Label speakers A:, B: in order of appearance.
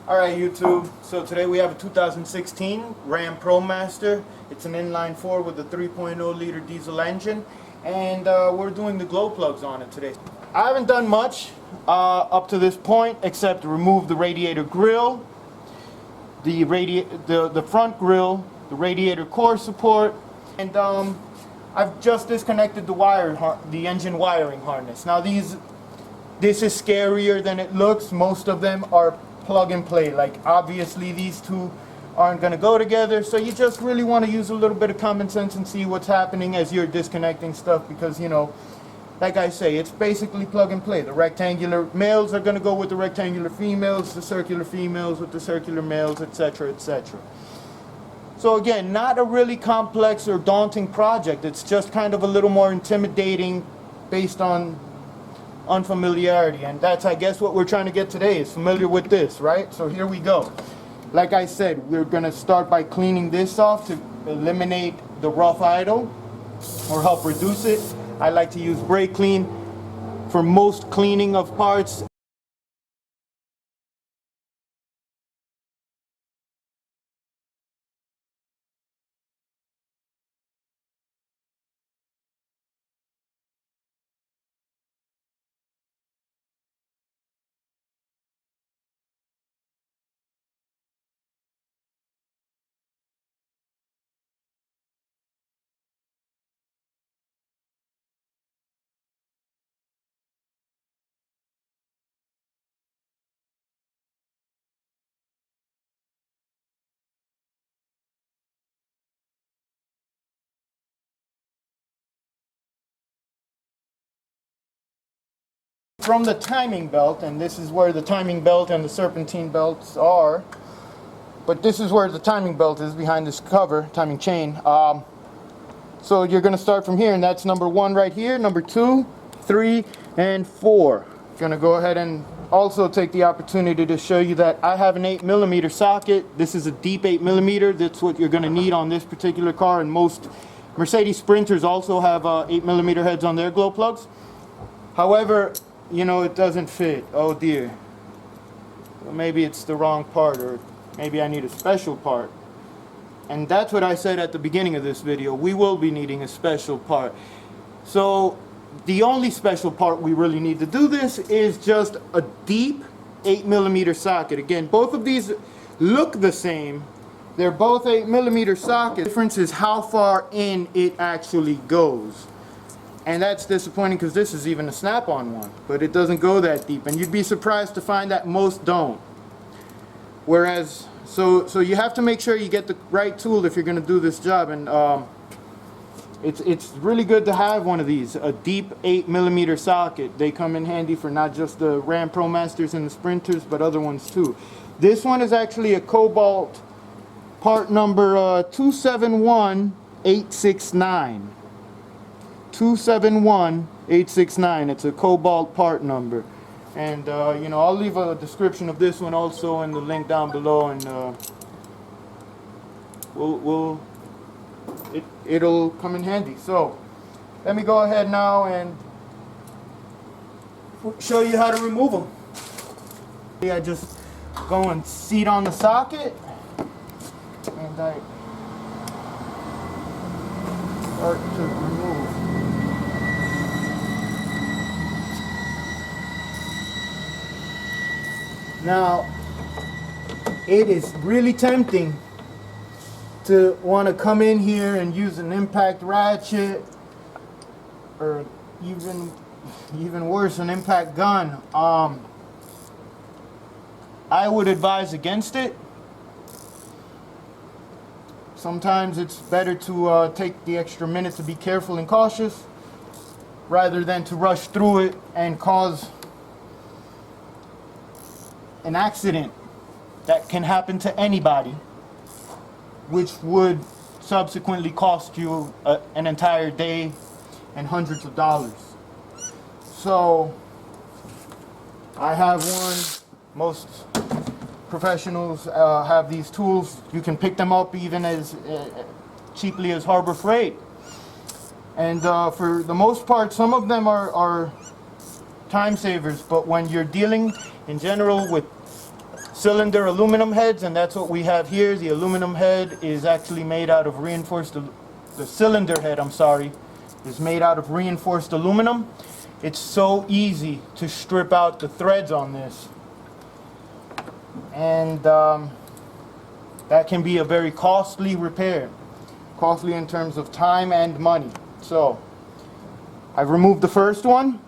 A: Alright YouTube, so today we have a 2016 Ram Promaster. It's an inline 4 with a 3.0 liter diesel engine, and we're doing the glow plugs on it today. I haven't done much up to this point except remove the radiator grill, the front grill, the radiator core support, and I've just disconnected the engine wiring harness. Now this is scarier than it looks. Most of them are plug and play. Like, obviously these two aren't going to go together, so you just really want to use a little bit of common sense and see what's happening as you're disconnecting stuff, because, you know, like I say, it's basically plug and play. The rectangular males are going to go with the rectangular females, the circular females with the circular males, etc., etc. So again, not a really complex or daunting project. It's just kind of a little more intimidating based on unfamiliarity, and that's, I guess, what we're trying to get today, is familiar with this, right? So here we go. Like I said, we're going to start by cleaning this off to eliminate the rough idle or help reduce it. I like to use brake clean for most cleaning of parts. From the timing belt, and this is where the timing belt and the serpentine belts are, but this is where the timing belt is, behind this cover, timing chain. So you're going to start from here, and that's number 1 right here, number 2, 3, and 4. I'm going to go ahead and also take the opportunity to show you that I have an 8mm socket. This is a deep 8mm. That's what you're going to need on this particular car, and most Mercedes Sprinters also have 8mm heads on their glow plugs. However, you know, it doesn't fit. Oh dear. Well, maybe it's the wrong part, or maybe I need a special part. And that's what I said at the beginning of this video. We will be needing a special part. So the only special part we really need to do this is just a deep 8mm socket. Again, both of these look the same. They're both 8mm sockets. The difference is how far in it actually goes. And that's disappointing, because this is even a snap-on one, but it doesn't go that deep, and you'd be surprised to find that most don't. Whereas, so you have to make sure you get the right tool if you're going to do this job, and it's really good to have one of these, a deep 8mm socket. They come in handy for not just the Ram Promasters and the Sprinters, but other ones too. This one is actually a Cobalt part number 271869. 271869. It's a Cobalt part number, and you know, I'll leave a description of this one also in the link down below, and it'll come in handy. So let me go ahead now and show you how to remove them. I just go and seat on the socket, and I start to remove. Now, it is really tempting to want to come in here and use an impact ratchet, or even worse, an impact gun. I would advise against it. Sometimes it's better to take the extra minute to be careful and cautious, rather than to rush through it and cause an accident that can happen to anybody, which would subsequently cost you an entire day and hundreds of dollars. So I have one. Most professionals have these tools. You can pick them up even as cheaply as Harbor Freight, and for the most part, some of them are time savers, but when you're dealing in general with cylinder aluminum heads, and that's what we have here. The aluminum head is actually made out of reinforced, the cylinder head, I'm sorry, is made out of reinforced aluminum. It's so easy to strip out the threads on this. And that can be a very costly repair. Costly in terms of time and money. So, I've removed the first one.